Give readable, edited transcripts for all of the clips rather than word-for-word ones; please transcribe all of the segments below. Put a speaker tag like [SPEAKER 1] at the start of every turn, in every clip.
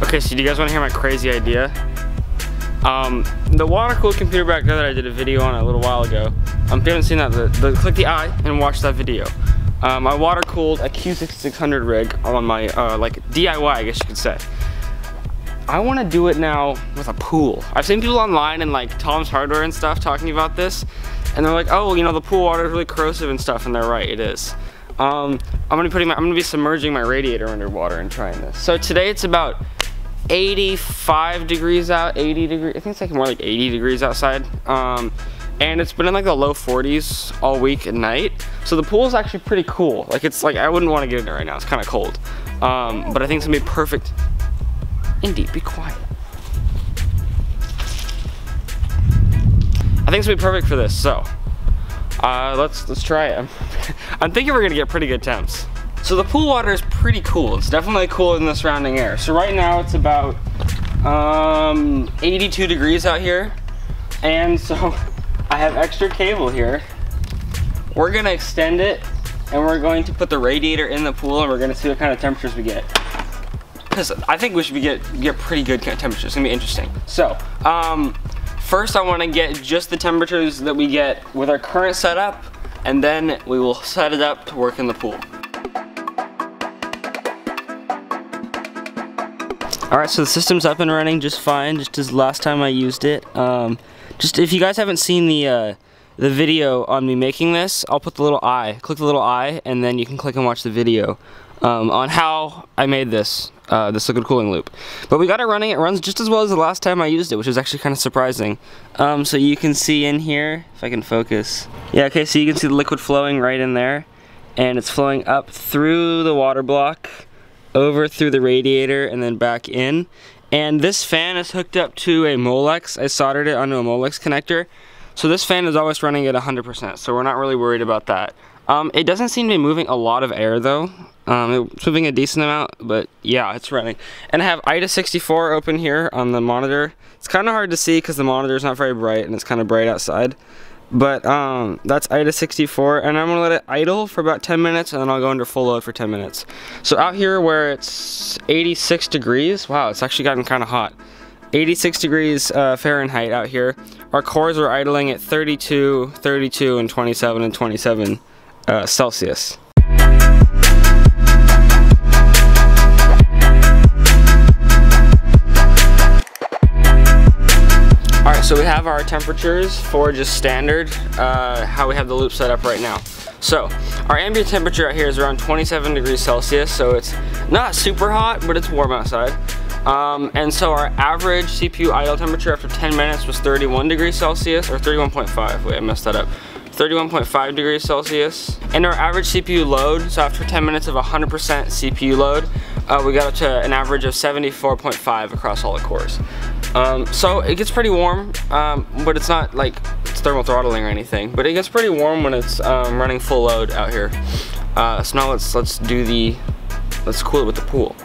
[SPEAKER 1] Okay, so do you guys want to hear my crazy idea? The water-cooled computer back there that I did a video on a little while ago. If you haven't seen that, click the I and watch that video. I water-cooled a Q6600 rig on my like DIY, I guess you could say. I want to do it now with a pool. I've seen people online and like Tom's Hardware and stuff talking about this, and they're like, oh, you know, the pool water is really corrosive and stuff, and they're right, it is. I'm gonna be submerging my radiator underwater and trying this. So today it's about 85 degrees out, 80 degrees, I think it's like more like 80 degrees outside. And it's been in like the low 40s all week at night. So the pool is actually pretty cool. Like it's like, I wouldn't want to get in there right now, it's kind of cold. But I think it's gonna be perfect. Indy, be quiet. I think it's gonna be perfect for this, so let's try it. I'm thinking we're gonna get pretty good temps. So the pool water is pretty cool. It's definitely cooler than the surrounding air. So right now it's about 82 degrees out here. And so I have extra cable here. We're gonna extend it and we're going to put the radiator in the pool and we're gonna see what kind of temperatures we get. Because I think we should get pretty good temperatures. It's gonna be interesting. So, first I wanna get just the temperatures that we get with our current setup, and then we will set it up to work in the pool. Alright, so the system's up and running just fine, just as last time I used it. Just if you guys haven't seen the video on me making this, I'll put the little I. Click the little I, and then you can click and watch the video on how I made this liquid cooling loop. But we got it running. It runs just as well as the last time I used it, which is actually kind of surprising. So you can see in here, if I can focus. Yeah, okay, so you can see the liquid flowing right in there, and it's flowing up through the water block, over through the radiator, and then back in. And this fan is hooked up to a Molex. I soldered it onto a Molex connector. So this fan is always running at 100%, so we're not really worried about that. It doesn't seem to be moving a lot of air though. It's moving a decent amount, but yeah, it's running. And I have IDA 64 open here on the monitor. It's kind of hard to see because the monitor is not very bright and it's kind of bright outside. But that's IDA 64, and I'm gonna let it idle for about 10 minutes, and then I'll go into full load for 10 minutes. So out here where it's 86 degrees, wow, it's actually gotten kind of hot. 86 degrees Fahrenheit out here. Our cores are idling at 32, 32, and 27 and 27 Celsius. Alright, so we have our temperatures for just standard, how we have the loop set up right now. So, our ambient temperature out here is around 27 degrees Celsius, so it's not super hot, but it's warm outside. And so our average CPU idle temperature after 10 minutes was 31 degrees Celsius, or 31.5, wait, I messed that up. 31.5 degrees Celsius. And our average CPU load, so after 10 minutes of 100% CPU load, we got up to an average of 74.5 across all the cores. So it gets pretty warm, but it's not like it's thermal throttling or anything, but it gets pretty warm when it's running full load out here. So now let's cool it with the pool.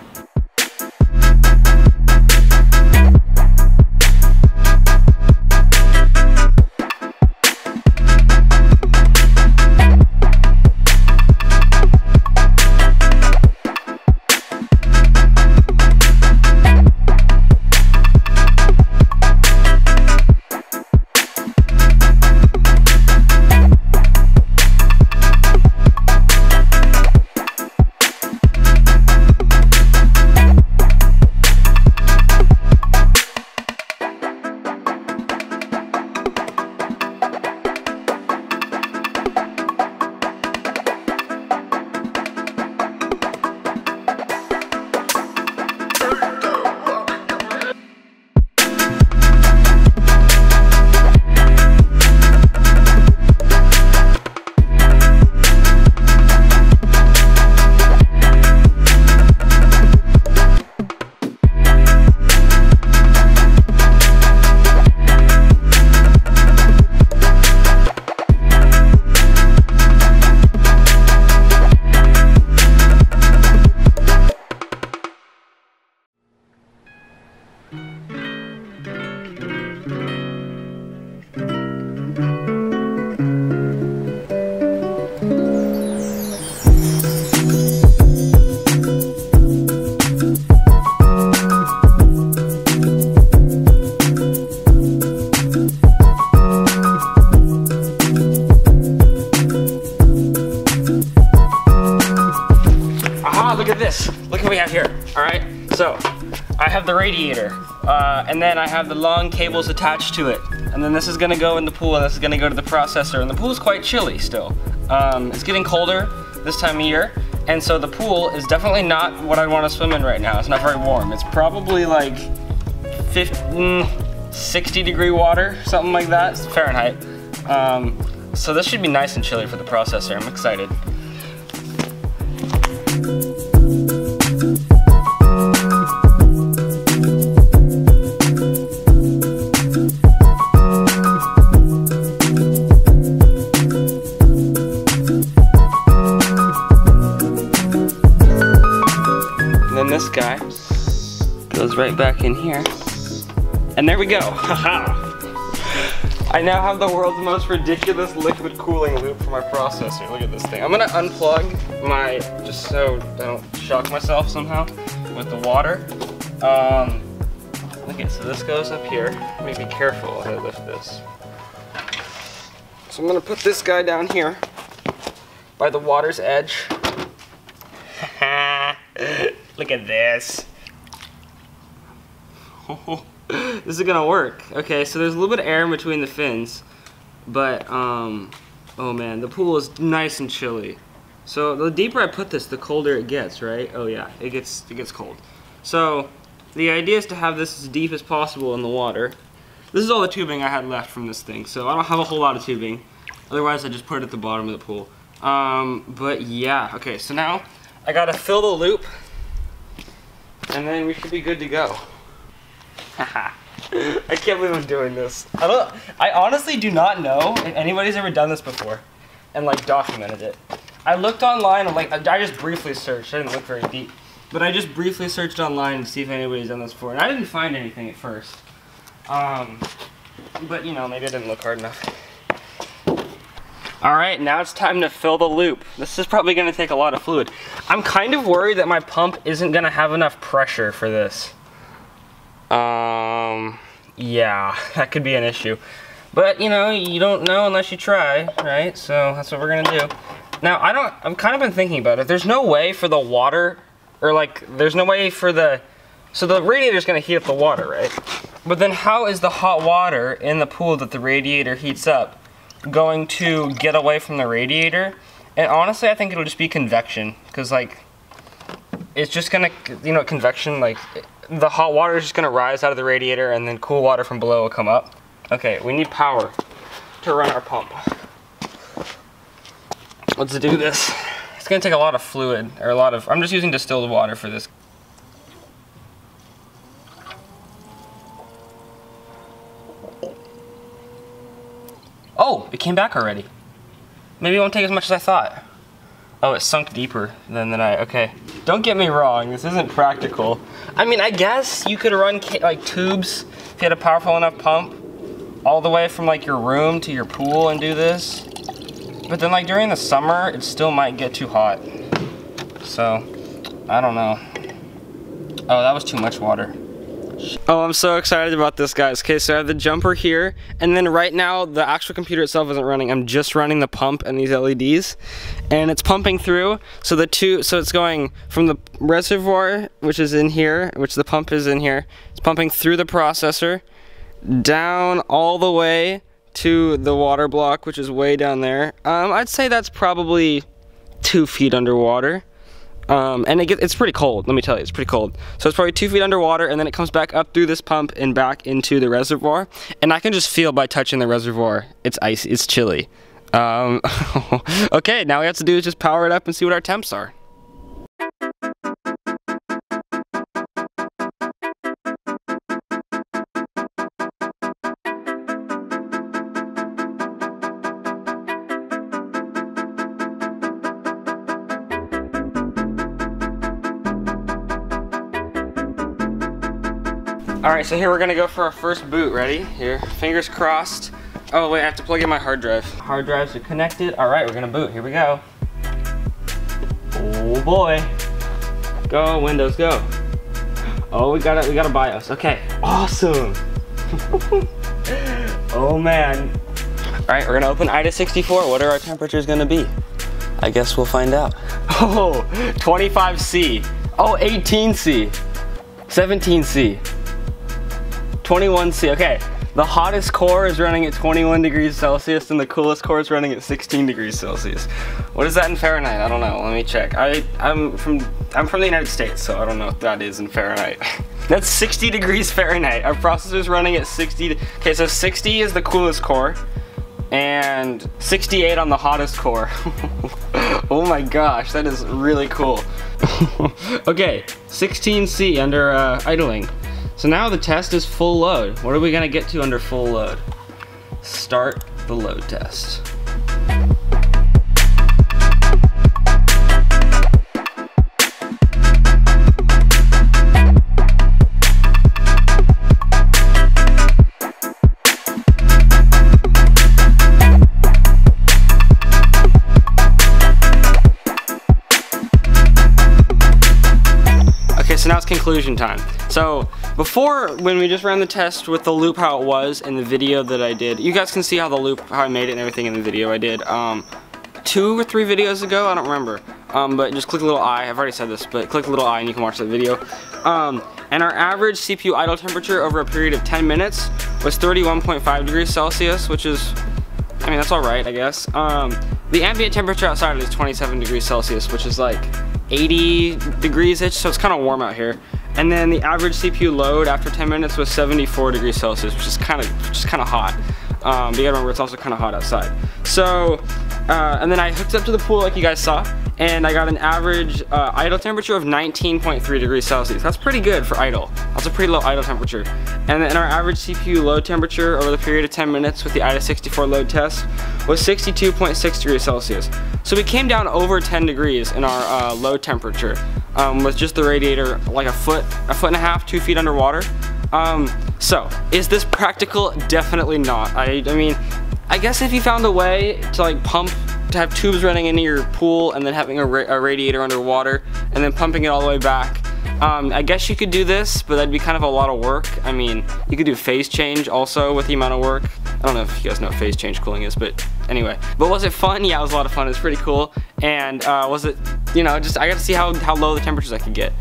[SPEAKER 1] radiator. And then I have the long cables attached to it. And then this is gonna go in the pool, and this is gonna go to the processor. And the pool is quite chilly still. It's getting colder this time of year. And so the pool is definitely not what I want to swim in right now. It's not very warm. It's probably like 60 degree water, something like that. It's Fahrenheit. So this should be nice and chilly for the processor. I'm excited. And then this guy goes right back in here. And there we go. Haha. I now have the world's most ridiculous liquid cooling loop for my processor. Look at this thing. I'm gonna unplug my, just so I don't shock myself somehow with the water. Okay, so this goes up here. Let me be careful how I lift this. So I'm gonna put this guy down here by the water's edge. Look at this. This is gonna work. Okay, so there's a little bit of air in between the fins, but oh man, the pool is nice and chilly. So the deeper I put this, the colder it gets, right? Oh yeah, it gets cold. So the idea is to have this as deep as possible in the water. This is all the tubing I had left from this thing, so I don't have a whole lot of tubing. Otherwise I just put it at the bottom of the pool. But yeah, okay, so now I gotta fill the loop, and then we should be good to go. I can't believe I'm doing this. I honestly do not know if anybody's ever done this before and like documented it. I looked online and like I just briefly searched. I didn't look very deep, but I just briefly searched online to see if anybody's done this before, and I didn't find anything at first. But you know, maybe I didn't look hard enough. All right, now it's time to fill the loop. This is probably gonna take a lot of fluid. I'm kind of worried that my pump isn't gonna have enough pressure for this. Yeah, that could be an issue. But, you know, you don't know unless you try, right? So that's what we're gonna do. Now, I've kind of been thinking about it. There's no way for the water, or like, there's no way for so the radiator's gonna heat up the water, right? But then how is the hot water in the pool that the radiator heats up going to get away from the radiator? And honestly, I think it'll just be convection, because like, it's just gonna, you know, convection, like, the hot water is just gonna rise out of the radiator and then cool water from below will come up. Okay, we need power to run our pump. Let's do this. It's gonna take a lot of fluid, or I'm just using distilled water for this. Oh, it came back already. Maybe it won't take as much as I thought. Oh, it sunk deeper than okay. Don't get me wrong, this isn't practical. I mean, I guess you could run like tubes if you had a powerful enough pump all the way from like your room to your pool and do this. But then like during the summer, it still might get too hot. So, I don't know. Oh, that was too much water. Oh, I'm so excited about this, guys. Okay, so I have the jumper here, and then right now the actual computer itself isn't running. I'm just running the pump and these LEDs, and it's pumping through. So it's going from the reservoir, which is in here, which the pump is in here. It's pumping through the processor, down all the way to the water block, which is way down there. I'd say that's probably 2 feet underwater. And it's pretty cold, let me tell you, it's pretty cold. So it's probably 2 feet underwater, and then it comes back up through this pump and back into the reservoir. And I can just feel by touching the reservoir, it's icy, it's chilly. Okay, now all we have to do is just power it up and see what our temps are. Alright, so here we're gonna go for our first boot. Ready? Here, fingers crossed. Oh wait, I have to plug in my hard drive. Hard drives are connected. Alright, we're gonna boot. Here we go. Oh boy. Go, Windows, go. Oh, we got a BIOS. Okay, awesome. Oh man. Alright, we're gonna open IDA64. What are our temperatures gonna be? I guess we'll find out. Oh, 25C. Oh, 18C. 17C. 21C. Okay, the hottest core is running at 21 degrees Celsius and the coolest core is running at 16 degrees Celsius. What is that in Fahrenheit? I don't know. Let me check. I'm from the United States, so I don't know what that is in Fahrenheit. That's 60 degrees Fahrenheit. Our processor's running at 60. Okay, so 60 is the coolest core and 68 on the hottest core. Oh my gosh, that is really cool. Okay, 16C under idling. So now the test is full load. What are we gonna get to under full load? Start the load test. So now it's conclusion time. So before, when we just ran the test with the loop how it was in the video that I did, you guys can see how I made it and everything in the video I did 2 or 3 videos ago, I don't remember. But just click the little eye, I've already said this, but click the little eye and you can watch that video. And our average CPU idle temperature over a period of 10 minutes was 31.5 degrees Celsius, which is, I mean, that's alright, I guess. The ambient temperature outside is 27 degrees Celsius, which is like 80 degrees-ish, so it's kind of warm out here. And then the average CPU load after 10 minutes was 74 degrees Celsius, which is kind of hot. But you gotta remember, it's also kind of hot outside. So, and then I hooked up to the pool like you guys saw, and I got an average idle temperature of 19.3 degrees Celsius. That's pretty good for idle. That's a pretty low idle temperature. And then our average CPU load temperature over the period of 10 minutes with the IDA64 load test was 62.6 degrees Celsius. So we came down over 10 degrees in our load temperature with just the radiator like a foot and a half, 2 feet underwater. So, is this practical? Definitely not. I mean, I guess if you found a way to like to have tubes running into your pool and then having a radiator underwater and then pumping it all the way back, I guess you could do this, but that'd be kind of a lot of work. I mean, you could do phase change also with the amount of work. I don't know if you guys know what phase change cooling is, but anyway. But was it fun? Yeah, it was a lot of fun. It was pretty cool. And was it, you know, just I got to see how low the temperatures I could get.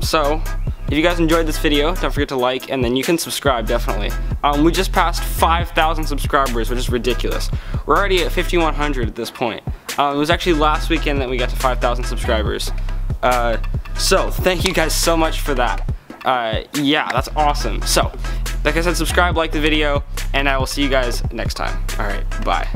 [SPEAKER 1] So, if you guys enjoyed this video, don't forget to like, and then you can subscribe, definitely. We just passed 5,000 subscribers, which is ridiculous. We're already at 5,100 at this point. It was actually last weekend that we got to 5,000 subscribers. So, thank you guys so much for that. Yeah, that's awesome. So, like I said, subscribe, like the video, and I will see you guys next time. Alright, bye.